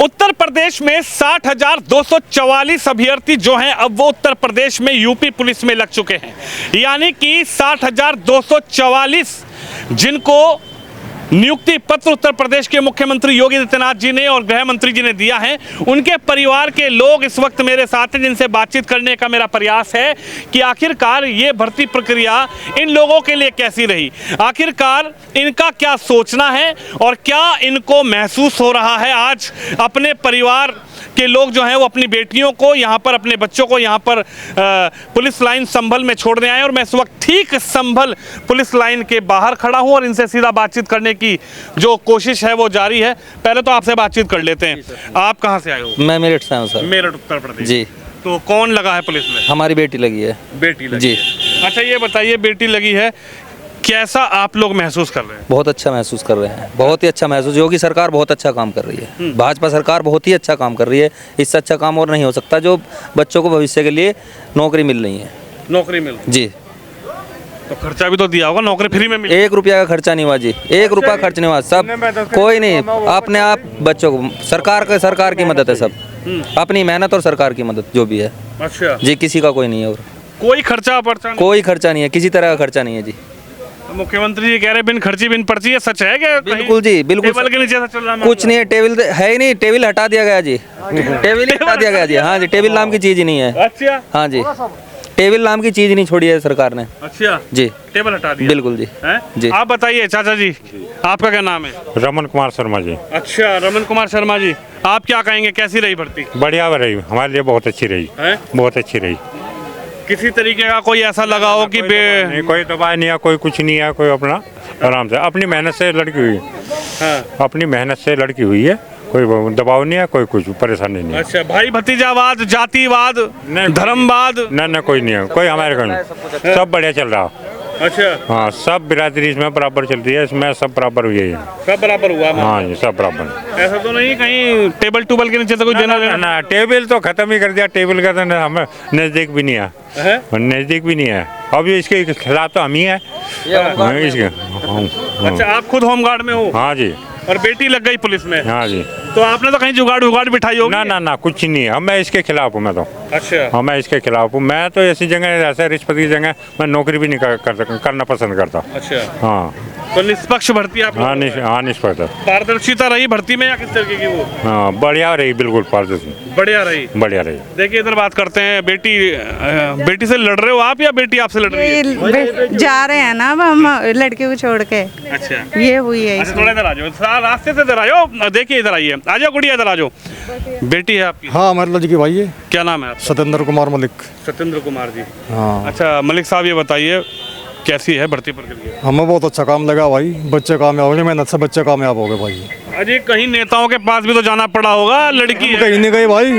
उत्तर प्रदेश में 60,244 अभ्यर्थी जो हैं अब वो उत्तर प्रदेश में यूपी पुलिस में लग चुके हैं। यानी कि 60,244 जिनको नियुक्ति पत्र उत्तर प्रदेश के मुख्यमंत्री योगी आदित्यनाथ जी ने और गृह मंत्री जी ने दिया है, उनके परिवार के लोग इस वक्त मेरे साथ हैं, जिनसे बातचीत करने का मेरा प्रयास है कि आखिरकार ये भर्ती प्रक्रिया इन लोगों के लिए कैसी रही, आखिरकार इनका क्या सोचना है और क्या इनको महसूस हो रहा है। आज अपने परिवार के लोग जो हैं वो अपनी बेटियों को यहाँ पर, अपने बच्चों को यहाँ पर पुलिस लाइन संभल में छोड़ने आए और मैं इस वक्त ठीक संभल पुलिस लाइन के बाहर खड़ा हूँ और इनसे सीधा बातचीत करने की जो कोशिश है वो जारी है। पहले तो आपसे बातचीत कर लेते हैं। आप कहाँ से आए हो? मैं मेरठ से हूँ सर। मेरठ उत्तर प्रदेश जी। तो कौन लगा है पुलिस में? हमारी बेटी लगी है। बेटी लगी जी। है। अच्छा ये बताइए, बेटी लगी है, कैसा आप लोग महसूस कर रहे हैं? बहुत अच्छा महसूस कर रहे हैं, बहुत ही अच्छा महसूस। योगी सरकार बहुत अच्छा काम कर रही है, भाजपा सरकार बहुत ही अच्छा काम कर रही है। इससे अच्छा काम और नहीं हो सकता। जो बच्चों को भविष्य के लिए नौकरी मिल रही है। नौकरी मिल जी। तो खर्चा भी तो दिया होगा, नौकरी फ्री में मिल? 1 रुपया का खर्चा नहीं हुआ जी, 1 रुपया खर्च नहीं हुआ। सब कोई नहीं, अपने आप बच्चों को सरकार की मदद है, सब अपनी मेहनत और सरकार की मदद जो भी है। अच्छा जी, किसी का कोई नहीं है और कोई खर्चा पर्चा? कोई खर्चा नहीं है, किसी तरह का खर्चा नहीं है जी। मुख्यमंत्री जी कह रहे बिन खर्ची बिन पर्ची, है सच है क्या? बिल्कुल जी, बिल्कुल। टेबल के नीचे से चल रहा है? कुछ नहीं है, टेबल है ही नहीं, टेबल हटा दिया गया जी। टेबल ही हटा दिया गया जी। हाँ जी, टेबल नाम की चीज ही नहीं है। अच्छा। हाँ जी, टेबल नाम की चीज ही नहीं छोड़ी है सरकार ने। अच्छा जी, टेबल हटा दिया? बिल्कुल जी। जी। आप बताइए चाचा जी, आपका क्या नाम है? रमन कुमार शर्मा जी। अच्छा रमन कुमार शर्मा जी, आप क्या कहेंगे, कैसी रही भर्ती? बढ़िया रही, हमारे लिए बहुत अच्छी रही है? बहुत अच्छी रही। किसी तरीके का कोई ऐसा लगा हो कि नहीं, कोई दबाव नहीं है, कोई कुछ नहीं है, कोई अपना आराम से अपनी मेहनत से लड़की हुई। हाँ। अपनी मेहनत से लड़की हुई है, कोई दबाव नहीं है, कोई कुछ परेशानी नहीं है। अच्छा, भाई भतीजावाद, जातिवाद, धर्मवाद? न कोई नहीं है, कोई हमारे को नहीं, सब बढ़िया चल रहा। अच्छा। हाँ, सब बिरादरी इसमें बराबर चल रही है, इसमें सब बराबर हुई है। सब बराबर हुआ? हाँ जी, सब बराबर। ऐसा तो नहीं कहीं टेबल टूबल के नीचे से कोई देना लेना? ना, टेबल तो खत्म ही कर दिया, टेबल का तो हमें नजदीक भी नहीं है, नजदीक भी नहीं है। अभी इसके खिलाफ तो हम ही है इसके। अच्छा, आप खुद होमगार्ड में हो? हाँ जी। और बेटी लग गई पुलिस में? हाँ जी। तो आपने तो कहीं जुगाड़ उगाड़ बिठाई होगी? ना ना ना, कुछ नहीं है, मैं इसके खिलाफ हूँ। मैं तो अच्छा। मैं इसके खिलाफ हूँ। मैं तो ऐसी जगह, ऐसे रिश्वत की जगह मैं नौकरी भी नहीं करना पसंद करता। अच्छा। हाँ, तो निष्पक्ष भर्ती आप? हाँ निष्पक्ष। पारदर्शिता रही भर्ती में या किस तरीके की वो? हाँ, बढ़िया रही, बिल्कुल पारदर्शी, बढ़िया रही। बढ़िया रही। देखिए इधर बात करते हैं। बेटी से लड़ रहे हो आप या बेटी आपसे लड़ रही है? जा रहे हैं ना अब हम लड़के को छोड़ के। अच्छा, ये हुई है। अच्छा, थोड़ा इधर आ जाओ, रास्ते से इधर आ जाओ। देखिए इधर आइए, आ जाओ गुड़िया, इधर आ जाओ। बेटी है आपकी? हाँ, हमारे लड़की भाई है। क्या नाम है आपका? सत्येंद्र कुमार मलिक। सत्येंद्र कुमार जी। हाँ। अच्छा मलिक साहब, ये बताइए कैसी है भर्ती प्रक्रिया? हमें बहुत अच्छा काम लगा भाई, बच्चे कामयाब हो गए, मेहनत से बच्चे कामयाब हो गए भाई। अजय कहीं नेताओं के पास भी तो जाना पड़ा होगा, लड़की है। कहीं नहीं गए भाई,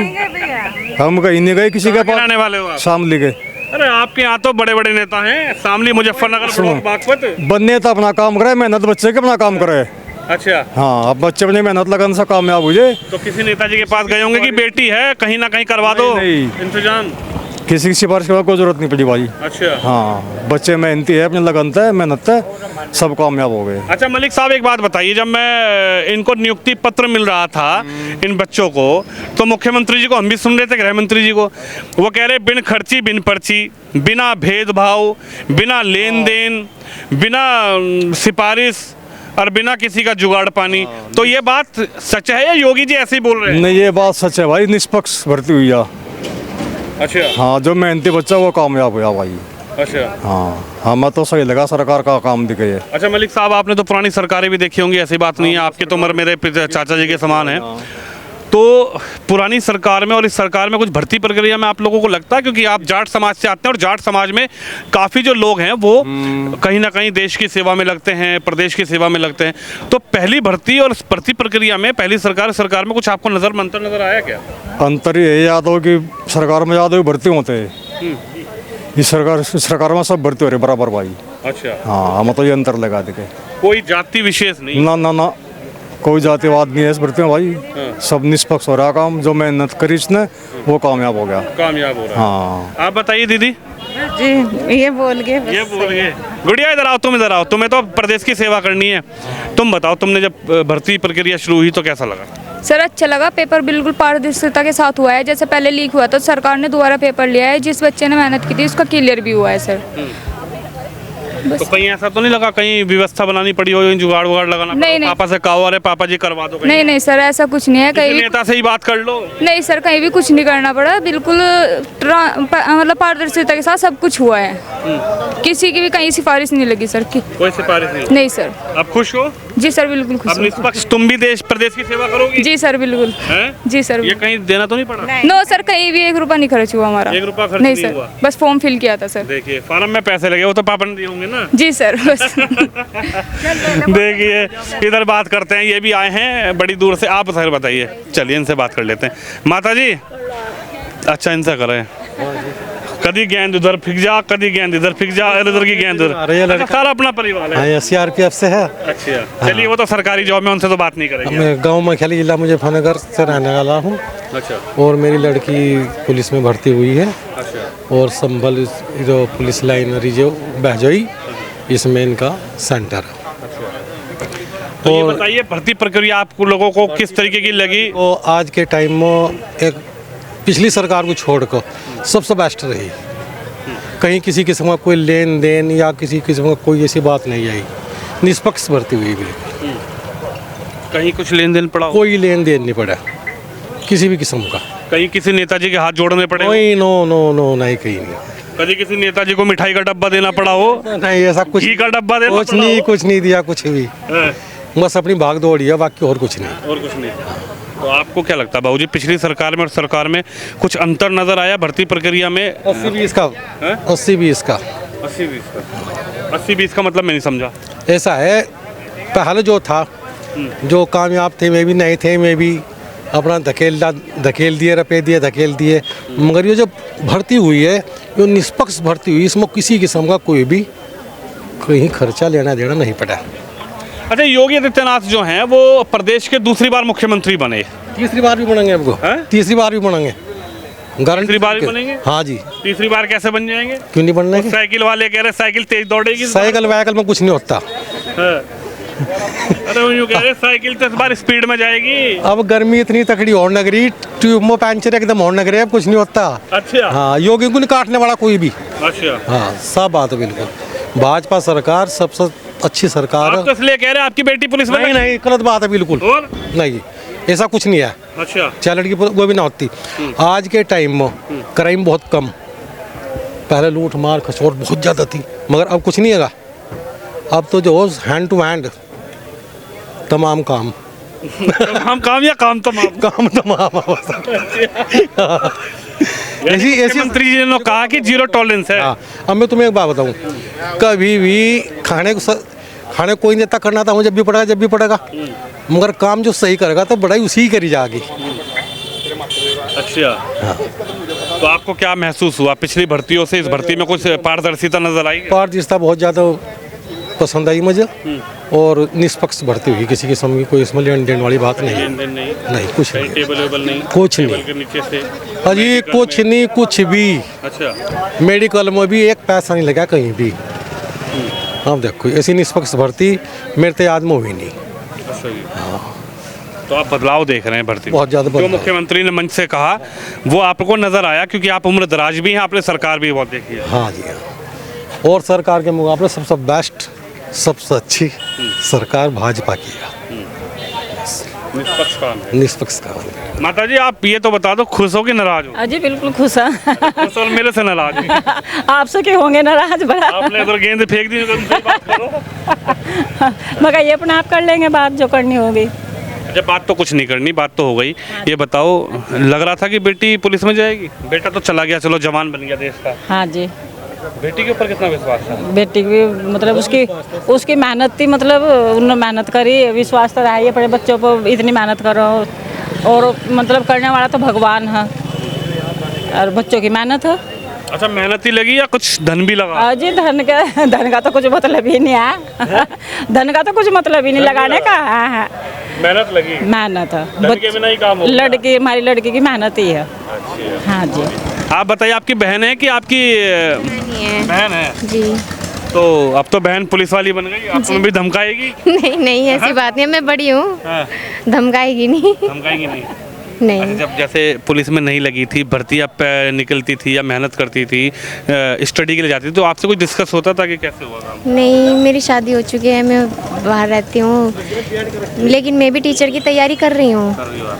हम कहीं नहीं गए किसी के पास। आने वाले हो आप? शामली के। अरे आपके यहाँ तो बड़े बड़े नेता हैं, शामली, मुजफ्फरनगर, ब्लॉक बागपत। बनने तो अपना काम करे, मेहनत बच्चे के अपना काम करे। अच्छा। हाँ, अब बच्चे अपनी मेहनत लगन से कामयाब हो जाए। तो किसी नेताजी के पास गए होंगे कि बेटी है, कहीं ना कहीं करवा दो इंतजाम? किसी की सिफारिश की कोई जरूरत नहीं पड़ी भाई। अच्छा। हाँ, बच्चे मेहनती है, अपनी लगन है, मेहनत है, सब कामयाब हो गए। अच्छा मलिक साहब, एक बात बताइए, जब मैं इनको नियुक्ति पत्र मिल रहा था इन बच्चों को, तो मुख्यमंत्री जी को हम भी सुन रहे थे, गृह मंत्री जी को, वो कह रहे बिन खर्ची बिन पर्ची, बिना भेदभाव, बिना लेन देन, बिना सिफारिश और बिना किसी का जुगाड़ पानी। तो ये बात सच है या योगी जी ऐसे ही बोल रहे हैं? नहीं, ये बात सच है भाई, निष्पक्ष भर्ती हुई है। अच्छा। हाँ, जो मेहनती बच्चा वो कामयाब हुआ भाई। अच्छा। हाँ, हमें तो सही लगा, सरकार का काम दिखे। अच्छा मलिक साहब, आपने तो पुरानी सरकारें भी देखी होंगी, ऐसी बात नहीं है, आपकी तो उम्र मेरे चाचा जी के समान है। तो पुरानी सरकार में और इस सरकार में कुछ भर्ती प्रक्रिया में आप लोगों को लगता है, क्योंकि आप जाट समाज से आते हैं और जाट समाज में काफ़ी जो लोग हैं वो कहीं ना कहीं देश की सेवा में लगते हैं, प्रदेश की सेवा में लगते हैं, तो पहली भर्ती और भर्ती प्रक्रिया में पहली सरकार में कुछ आपको अंतर नजर आया क्या? अंतर ये याद हो कि सरकार में याद हो भर्ती होते हैं, इस सरकार में सब भर्ती हो रहे बराबर भाई। अच्छा। हाँ, हम तो ये अंतर लगा देखे। कोई जाति विशेष नहीं? ना ना ना, कोई जातिवाद नहीं है इस भर्ती में भाई। सब निष्पक्ष हो रहा काम, जो मेहनत करी इसने वो कामयाब हो गया। कामयाब हो रहा है। हाँ। आप बताइए दीदी। जी, ये बोल गए। गुड़िया इधर आओ, तुम इधर आओ, तुम्हें तो प्रदेश की सेवा करनी है। तुम बताओ, तुमने जब भर्ती प्रक्रिया शुरू हुई तो कैसा लगा? सर अच्छा लगा, पेपर बिल्कुल पारदर्शिता के साथ हुआ है। जैसे पहले लीक हुआ था, सरकार ने दोबारा पेपर लिया है, जिस बच्चे ने मेहनत की थी उसका क्लियर भी हुआ है सर। तो कहीं ऐसा तो नहीं लगा कहीं व्यवस्था बनानी पड़ी हो, जुगाड़ वुगाड़ लगाना नहीं, नहीं। पापा से कहो, अरे पापा जी करवा दो, नहीं नहीं सर, ऐसा कुछ नहीं है किसी कहीं भी। नेता से ही बात कर लो। नहीं सर, कहीं भी कुछ नहीं करना पड़ा, बिल्कुल मतलब पारदर्शिता के साथ सब कुछ हुआ है। किसी की भी कहीं सिफारिश नहीं लगी सर की। कोई सिफारिश नहीं। नहीं सर। आप खुश हो? जी सर बिल्कुल खुश अब हूँ। निष्पक्ष तुम भी देश प्रदेश की सेवा करोगी? जी सर बिल्कुल। हैं? जी सर। ये कहीं देना तो नहीं पड़ा? नो सर, कहीं भी 1 रुपया नहीं खर्च हुआ हमारा। 1 रुपया खर्च नहीं नहीं सर, हुआ? बस फॉर्म फिल किया था सर। देखिए फार्म में पैसे लगे, वो तो पापा ने दिए होंगे ना। जी सर बस। देखिए इधर बात करते हैं, ये भी आए हैं बड़ी दूर से। आप सर बताइए, चलिए इनसे बात कर लेते हैं। माता जी अच्छा इनसे करें, कदी गेंद उधर फिक जा, कदी गेंद इधर फिक जा, इधर की गेंद उधर। सारा अपना परिवार है? CRPF से है। अच्छा चलिए, वो तो सरकारी जॉब में, उनसे तो बात नहीं करेंगे। मैं गांव मखैली जिला मुजफ्फरनगर से रहने वाला हूँ। अच्छा और मेरी लड़की पुलिस में भर्ती हुई है। अच्छा। और संभल जो पुलिस लाइन जो बहजोई, इसमें इनका सेंटर है। तो ये बताइए भर्ती प्रक्रिया आपको लोगों को किस तरीके की लगी? तो आज के टाइम में एक पिछली सरकार को छोड़कर सबसे बेस्ट रही। कहीं किसी किस्म का कोई लेन देन या किसी किस्म का कोई ऐसी बात नहीं आई, निष्पक्ष भर्ती हुई बिल्कुल। कहीं कुछ लेन देन पड़ा हो? कोई लेन देन नहीं पड़ा किसी भी किस्म का। कहीं किसी नेताजी के हाथ जोड़ने पड़े हो? कोई नो नो नो नहीं, कहीं नहीं। कभी किसी नेताजी को मिठाई का डब्बा देना पड़ा हो? नहीं ऐसा कुछ, घी का डब्बा देना कुछ पड़ा नहीं, हो? कुछ नहीं दिया कुछ भी। हैं, बस अपनी भाग दौड़ है, बाकी और कुछ नहीं। और कुछ नहीं। तो आपको क्या लगता है बाबूजी, पिछली सरकार में और सरकार में कुछ अंतर नजर आया भर्ती प्रक्रिया में? 80-20 का। हैं? 80-20 का। 80-20 का? 80-20 का मतलब मैं नहीं समझा। ऐसा है, पहले जो था, जो कामयाब थे में भी नहीं थे, में भी अपना धकेल दिए, रुपये दिए, धकेल दिए। मगर ये जो भर्ती हुई है, जो निष्पक्ष भर्ती हुई, इसमें किसी किस्म का कोई भी कहीं खर्चा लेना देना नहीं पड़ा। अच्छा, योगी आदित्यनाथ जो हैं वो प्रदेश के दूसरी बार मुख्यमंत्री बने। तीसरी बार भी बनेंगे हमको। हैं? तीसरी बार भी बनेंगे, गारंटी। तीसरी बार भी बनेंगे? हाँ जी। तीसरी बार कैसे बन जाएंगे? क्यों नहीं बनने? साइकिल वाले कह रहे साइकिल तेज दौड़ेगी। साइकिल वाइकल में कुछ नहीं होता। अरे वो यूं कह रहे साइकिल तो इस बार स्पीड में जाएगी। अब गर्मी इतनी तकड़ी और नगरी, ट्यूब में पंचर एकदम और नगरी, अब कुछ नहीं होता। अच्छा। हाँ, योगी को नहीं काटने वाला कोई भी। अच्छा। हाँ, सब बात है बिल्कुल। भाजपा सरकार सबसे अच्छी सरकार आप तो है। इसलिए कह रहे हैं आपकी बेटी पुलिस में नहीं नहीं, गलत बात है बिल्कुल। और? नहीं, ऐसा कुछ नहीं है। अच्छा। चाहे लड़की वो भी ना होती। आज के टाइम में क्राइम बहुत कम, पहले लूट मार खचोट बहुत ज़्यादा थी, मगर अब कुछ नहीं है। अब तो जो हैंड टू हैंड तमाम काम हम काम या काम तमाम? काम तमाम। ऐसी मंत्री जी ने कहा कि जीरो टॉलरेंस है। हाँ, अब मैं तुम्हें एक बात बताऊं, कभी भी खाने को कोई नेता करना था, जब भी पड़ेगा, मगर काम जो सही करेगा तो बढ़ाई उसी ही करी जाएगी। अच्छा। हाँ। तो आपको क्या महसूस हुआ पिछली भर्तियों से इस भर्ती में कुछ पारदर्शिता नजर आई? पारदर्शिता बहुत ज़्यादा पसंद आई मुझे, और निष्पक्ष भर्ती हुई, किसी किस्म की कोई इसमें लेन देन वाली बात नहीं है। लेन देन नहीं? नहीं, कुछ नहीं, टेबल वेबल नहीं? कुछ टेबल नहीं। के नीचे से? अजी कुछ नहीं, कुछ भी। अच्छा। मेडिकल में भी एक पैसा नहीं लगा कहीं भी। अब देखो, ऐसी निष्पक्ष भर्ती मेरे तो याद में हुई नहीं। अच्छा जी। तो आप बदलाव देख रहे हैं भर्ती में? बहुत ज़्यादा जो बदलाव। मुख्यमंत्री ने मंच से कहा वो आपको नजर आया, क्योंकि आप उम्र दराज भी हैं, आपने सरकार भी बहुत देखी है। हाँ जी, हाँ। और सरकार के मुकाबले सबसे बेस्ट, सबसे अच्छी सरकार भाजपा की है। निष्पक्ष काम है। निष्पक्ष काम है। माता जी आप ये तो बता दो, खुश हो कि नाराज हो? अजी बिल्कुल खुश है। खुश और मेरे से नाराज है? आपसे क्यों होंगे नाराज बड़ा? आपने इधर गेंद फेंक दी, तो उनसे बात करो। मगर ये अपने आप कर लेंगे बात जो करनी होगी। अच्छा, बात तो कुछ नहीं करनी, बात तो हो गई। ये बताओ, लग रहा था कि बेटी पुलिस में जाएगी, बेटा तो चला गया, चलो जवान बन गया देश का। हाँ जी। बेटी के ऊपर कितना विश्वास था? बेटी की मतलब उसकी मेहनत थी, मतलब उन्होंने मेहनत करी, विश्वास तो रहा है अपने बच्चों पर, इतनी मेहनत करो, और मतलब करने वाला तो भगवान है, और बच्चों की मेहनत है। अच्छा, मेहनत ही लगी या कुछ धन भी लगा? जी धन का तो कुछ मतलब ही नहीं है। धन का तो कुछ मतलब ही नहीं लगाने का। हाँ, मेहनत लगी, मेहनत है, धन के बिना ही काम होगा। लड़की, हमारी लड़की की मेहनत ही है। हाँ जी। आप बताइए, आपकी बहन है कि आपकी? बहन है जी। तो अब तो बहन पुलिस वाली बन गई, आपको भी धमकाएगी? नहीं नहीं ऐसी बात नहीं है, मैं बड़ी हूँ, हाँ, धमकाएगी नहीं। धमकाएगी नहीं? नहीं अच्छा, जब जैसे पुलिस में नहीं लगी थी, भर्ती आप निकलती थी या मेहनत करती थी, स्टडी के लिए जाती थी, तो आपसे कुछ डिस्कस होता था कि कैसे हुआ काम? नहीं, मेरी शादी हो चुकी है, मैं बाहर रहती हूँ, लेकिन मैं भी टीचर की तैयारी कर रही हूँ।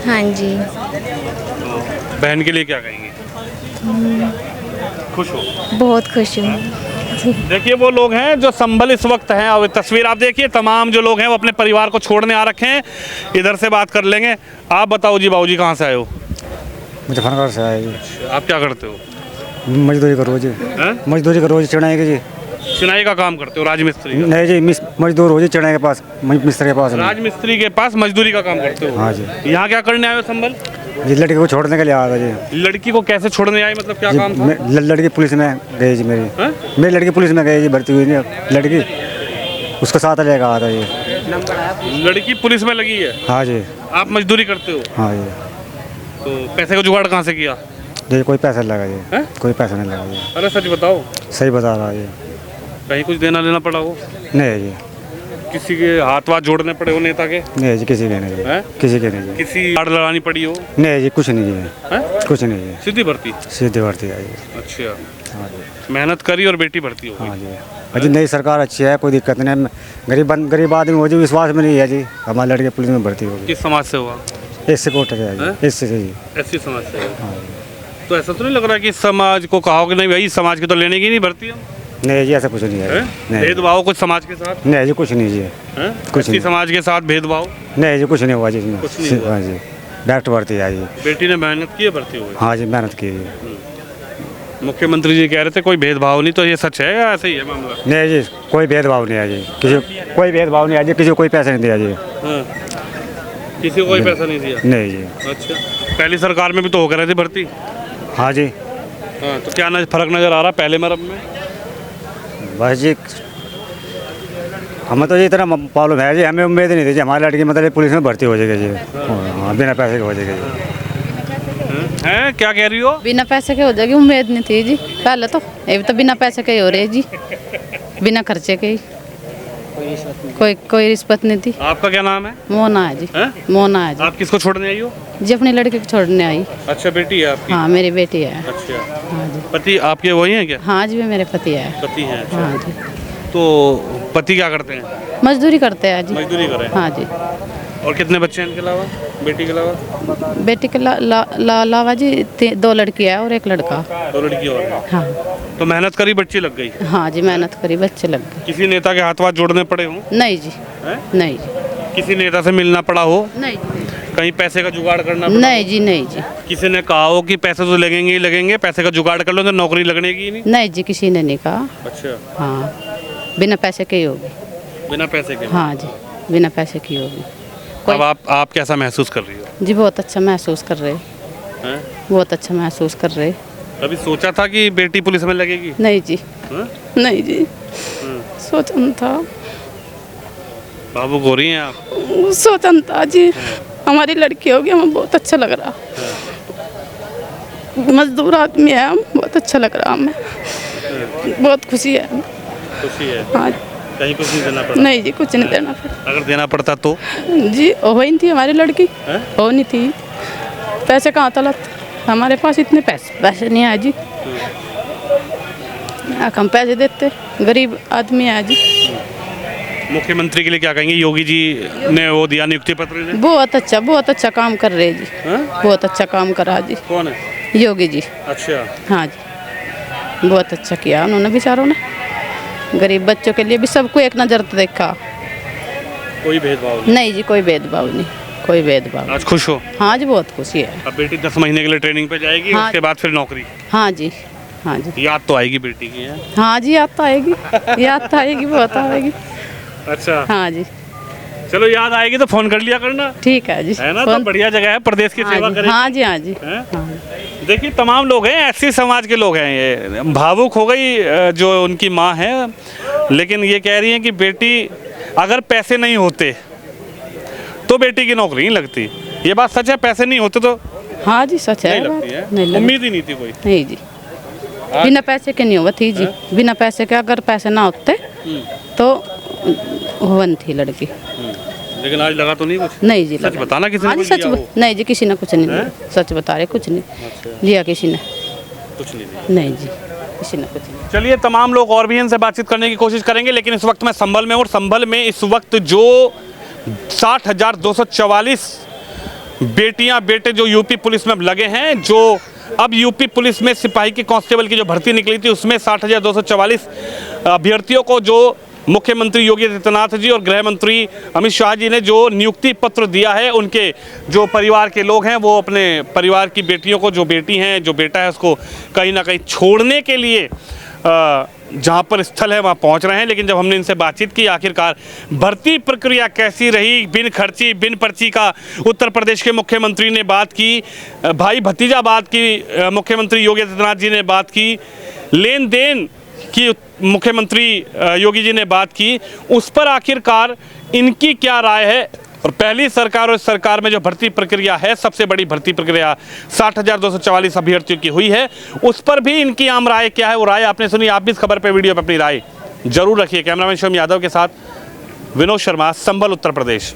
हाँ जी। तो बहन के लिए क्या कहेंगे? खुश हो? बहुत खुश हूँ। देखिए वो लोग हैं जो संभल इस वक्त हैं, और तस्वीर आप देखिए, तमाम जो लोग हैं वो अपने परिवार को छोड़ने आ रखे हैं। इधर से बात कर लेंगे। आप बताओ जी, बाबूजी कहाँ से आए हो? मुजफ्फरनगर से आए जी। आप क्या करते हो? मजदूरी करो जी। हैं? मजदूरी करो जी, चढ़ाई के जी। सिलाई का काम करते हो? राजमिस्त्री का? नहीं जी, मजदूर हो जी, चढ़ाई के पास, मिस्त्री के पास। राजमिस्त्री के पास मजदूरी का काम करते हो? हाँ जी। यहाँ क्या करने आए हो संभल? जी लड़की को छोड़ने के लिए आया था जी। लड़की को कैसे छोड़ने आए, मतलब क्या जी, काम था? लड़की पुलिस में गई जी मेरी। हैं? मेरी लड़की पुलिस में गई जी, भर्ती हुई नहीं लड़की, उसको साथ लेकर आया था जी। लड़की पुलिस में लगी है? हाँ जी। आप मजदूरी करते हो? हाँ जी। तो पैसे का जुगाड़ कहाँ से किया? जी कोई पैसा नहीं लगा जी। हैं? कोई पैसा नहीं लगा जी। अरे सच बताओ, सही बता रहा जी। कहीं कुछ देना लेना पड़ा हो? नहीं जी। किसी के हाथ वाथ जोड़ने पड़े हो नेता के? नहीं जी, किसी के नहीं जी। हैं? किसी के नहीं जी। किसी गाड़ लड़ानी पड़ी हो? नहीं जी, कुछ नहीं जी। हैं? कुछ नहीं जी। सीधी भर्ती? सीधी भर्ती है जी। अच्छा, हाँ जी। मेहनत करी और बेटी भर्ती हो हाँ गई। जी। अजी नई सरकार अच्छी है, कोई दिक्कत नहीं। गरीब आदमी हो जी, विश्वास में नहीं है जी। हमारी लड़की पुलिस में भर्ती होगी। किस समाज से हुआ? इससे कोर्ट है जी, इससे जी। ऐसी समाज से हुआ। तो ऐसा तो नहीं लग रहा कि समाज को कहो कि नहीं भाई समाज की तो लेने की नहीं भर्ती हम? नहीं जी, ऐसा कुछ नहीं है। हैं? नहीं भेदभाव कुछ समाज के साथ? नहीं जी, कुछ नहीं जी। हैं? कुछ किसी नहीं। समाज के साथ भेदभाव? नहीं जी, कुछ नहीं हुआ जी इसमें। कुछ नहीं हुआ। हाँ जी, डायरेक्ट भर्ती है जी। बेटी ने मेहनत की है, भर्ती हो गई। हाँ जी, मेहनत की जी। मुख्यमंत्री जी कह रहे थे कोई भेदभाव नहीं, तो ये सच है या ऐसे ही है मामला? नहीं जी, कोई भेदभाव नहीं है जी। कोई भेदभाव नहीं है जी, किसी को कोई पैसा नहीं दिया जी। हाँ। किसी को कोई पैसा नहीं दिया? नहीं जी। अच्छा, पहली सरकार में भी तो हो रही थी भर्ती? हाँ जी। हाँ, तो क्या फर्क नजर आ रहा पहले में अब में? बस जी, हमें तो जी इतना मालूम है जी, हमें उम्मीद नहीं थी जी हमारी लड़की मतलब पुलिस में भर्ती हो जाएगी जी। हाँ, बिना पैसे के हो जाएगी जी। हैं? क्या कह रही हो? बिना पैसे के हो जाएगी, उम्मीद नहीं थी जी पहले तो। ये भी तो बिना पैसे के ही हो रहे जी, बिना खर्चे के ही। कोई रिश्वत नहीं थी। आपका क्या नाम है? मोना है जी। हैं? मोना है जी। आप किसको छोड़ने आई हो? जी अपनी लड़की को छोड़ने आई। अच्छा, बेटी है आपकी? हाँ मेरी बेटी है। अच्छा, हाँ जी। पति आपके वही हैं क्या? हाँ जी, वे मेरे पति है। पति हैं? अच्छा। हाँ जी। तो पति क्या करते हैं? मजदूरी करते हैं जी। मजदूरी कर रहे हैं? हाँ जी। और कितने बच्चे हैं इनके अलावा, बेटी के अलावा? बेटी के अलावा जी 2 लड़की है और 1 लड़का। 2 लड़की और हैं। हाँ। तो मेहनत करी, बच्ची लग गई? हाँ जी, मेहनत करी, बच्चे लग गए। किसी नेता के हाथ वाथ जोड़ने पड़े हों? नहीं जी। हैं? नहीं जी। किसी नेता से मिलना पड़ा हो? नहीं जी। कहीं पैसे का जुगाड़ करना पड़ा? नहीं जी। नहीं जी। किसी ने कहा हो कि पैसे तो लगेंगे ही लगेंगे, पैसे का जुगाड़ कर लो तो नौकरी लगने की ही नहीं? नहीं जी, किसी ने नहीं कहा। अच्छा, हाँ, बिना पैसे के ही होगी। बिना पैसे के? हाँ जी, बिना पैसे की होगी। अब आप कैसा महसूस कर रही हो? जी बहुत अच्छा महसूस कर रहे, हैं? बहुत अच्छा महसूस कर रहे। कभी सोचा था कि बेटी पुलिस में लगेगी? नहीं जी। हैं? नहीं जी, सोचा न था। बाबू हो रही हैं आप? सोचा न था जी, हमारी लड़की होगी, हमें बहुत अच्छा लग रहा। मजदूर आदमी है हम, बहुत अच्छा लग रहा हमें, बहुत खुशी है। खुशी है? हाँ। कहीं कुछ नहीं देना पड़ा? नहीं जी, कुछ नहीं देना पड़ा। अगर देना पड़ता तो? जी हो ही नहीं थी हमारी लड़की। हैं? हो नहीं थी, पैसे कहाँ तलत, हमारे पास इतने पैसे नहीं आए जी। हम पैसे देते, गरीब आदमी है जी। मुख्यमंत्री के लिए क्या कहेंगे? योगी जी ने वो दिया नियुक्ति पत्र ने? बहुत अच्छा काम कर रहे जी। हैं? बहुत अच्छा काम करा जी कौन है? योगी जी। अच्छा, हाँ जी, बहुत अच्छा किया उन्होंने बेचारों ने, गरीब बच्चों के लिए भी सबको एक नज़र तो देखा। कोई भेदभाव नहीं? नहीं जी, कोई भेदभाव नहीं, कोई भेदभाव। आज खुश हो? हाँ जी, बहुत खुशी है। अब बेटी 10 महीने के लिए ट्रेनिंग पे जाएगी, हाँ। उसके बाद फिर नौकरी? हाँ जी। हाँ जी। याद तो आएगी बेटी की? है? हाँ जी, याद तो आएगी, याद तो आएगी, बहुत आएगी। अच्छा, हाँ जी। चलो याद आएगी तो फोन कर लिया करना, ठीक है जी। है ना? तो बढ़िया जगह है, प्रदेश की हाँ सेवा जी, करेगी। हाँ जी, हाँ जी। हैं? हाँ। देखिए तमाम लोग हैं, ऐसी समाज के लोग हैं। ये भावुक हो गई जो उनकी माँ है, लेकिन ये कह रही हैं कि बेटी अगर पैसे नहीं होते तो बेटी की नौकरी नहीं लगती। ये बात सच है? पैसे नहीं होते तो हाँ जी, सच है नहीं बात। लगती है? नहीं लगती। उम्मीद ही नहीं थी कोई? नहीं जी। बिना पैसे के नहीं हुआ थी जी, बिना पैसे के, अगर पैसे ना होते तो हुआ थी लड़की। लेकिन आज लगा तो नहीं कुछ? नहीं जी, सच बताना किसी ने हाँ जी, कुछ सच लिया हो? नहीं जी, किसी ने कुछ नहीं लिया, सच बता रहे, कुछ नहीं लिया किसी ने, कुछ नहीं दिया। नहीं जी, किसी ने कुछ नहीं। चलिए, तमाम लोग और भी इनसे बातचीत करने की कोशिश करेंगे, लेकिन इस वक्त मैं संभल में हूँ और संभल में इस वक्त जो 60,244 बेटियां बेटे जो यूपी पुलिस में अब लगे हैं, जो अब यूपी पुलिस में सिपाही की कांस्टेबल की जो भर्ती निकली थी उसमें 60,244 अभ्यर्थियों को जो मुख्यमंत्री योगी आदित्यनाथ जी और गृह मंत्री अमित शाह जी ने जो नियुक्ति पत्र दिया है, उनके जो परिवार के लोग हैं वो अपने परिवार की बेटियों को, जो बेटी हैं जो बेटा है उसको कहीं ना कहीं छोड़ने के लिए जहाँ पर स्थल है वहाँ पहुँच रहे हैं। लेकिन जब हमने इनसे बातचीत की आखिरकार भर्ती प्रक्रिया कैसी रही, बिन खर्ची बिन पर्ची का उत्तर प्रदेश के मुख्यमंत्री ने बात की, भाई भतीजा बात की, मुख्यमंत्री योगी आदित्यनाथ जी ने बात की, लेन देन की मुख्यमंत्री योगी जी ने बात की, उस पर आखिरकार इनकी क्या राय है। और पहली सरकार और इस सरकार में जो भर्ती प्रक्रिया है, सबसे बड़ी भर्ती प्रक्रिया 60,244 अभ्यर्थियों की हुई है, उस पर भी इनकी आम राय क्या है, वो राय आपने सुनी। आप भी इस खबर पे वीडियो पे अपनी राय जरूर रखिए। कैमरामैन शिवम यादव के साथ विनोद शर्मा, संभल, उत्तर प्रदेश।